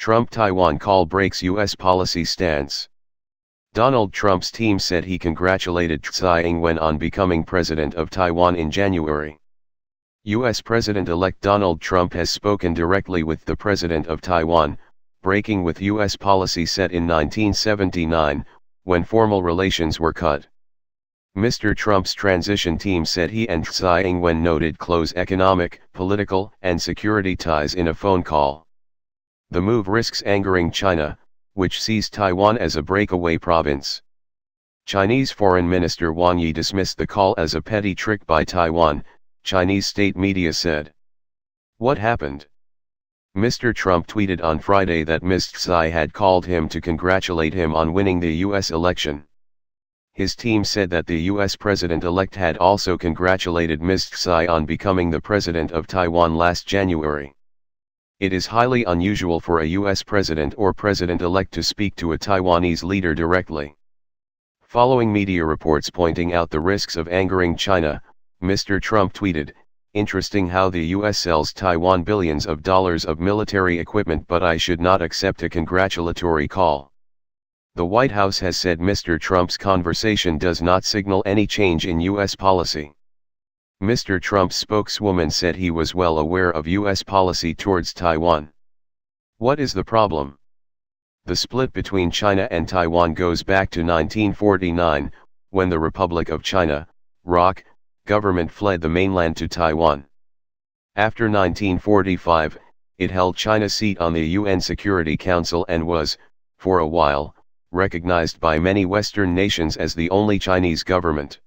Trump-Taiwan call breaks U.S. policy stance. Donald Trump's team said he congratulated Tsai Ing-wen on becoming president of Taiwan in January. U.S. President-elect Donald Trump has spoken directly with the president of Taiwan, breaking with U.S. policy set in 1979, when formal relations were cut. Mr. Trump's transition team said he and Tsai Ing-wen noted close economic, political, and security ties in a phone call. The move risks angering China, which sees Taiwan as a breakaway province. Chinese Foreign Minister Wang Yi dismissed the call as a petty trick by Taiwan, Chinese state media said. What happened? Mr. Trump tweeted on Friday that Ms Tsai had called him to congratulate him on winning the U.S. election. His team said that the U.S. president-elect had also congratulated Ms Tsai on becoming the president of Taiwan last January. It is highly unusual for a U.S. president or president-elect to speak to a Taiwanese leader directly. Following media reports pointing out the risks of angering China, Mr. Trump tweeted, "Interesting how the U.S. sells Taiwan billions of dollars of military equipment, but I should not accept a congratulatory call." The White House has said Mr. Trump's conversation does not signal any change in U.S. policy. Mr. Trump's spokeswoman said he was well aware of U.S. policy towards Taiwan. What is the problem? The split between China and Taiwan goes back to 1949, when the Republic of China, ROC, government fled the mainland to Taiwan. After 1945, it held China's seat on the UN Security Council and was, for a while, recognized by many Western nations as the only Chinese government.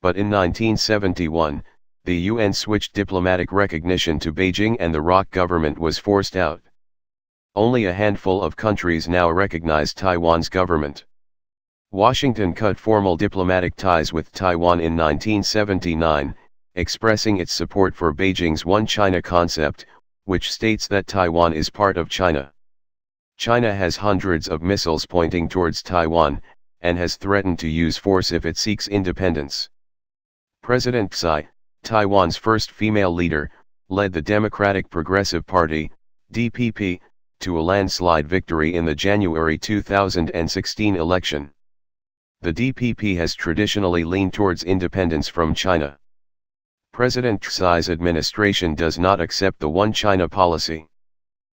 But in 1971, the UN switched diplomatic recognition to Beijing and the ROC government was forced out. Only a handful of countries now recognize Taiwan's government. Washington cut formal diplomatic ties with Taiwan in 1979, expressing its support for Beijing's One China concept, which states that Taiwan is part of China. China has hundreds of missiles pointing towards Taiwan, and has threatened to use force if it seeks independence. President Tsai, Taiwan's first female leader, led the Democratic Progressive Party, DPP, to a landslide victory in the January 2016 election. The DPP has traditionally leaned towards independence from China. President Tsai's administration does not accept the One China policy.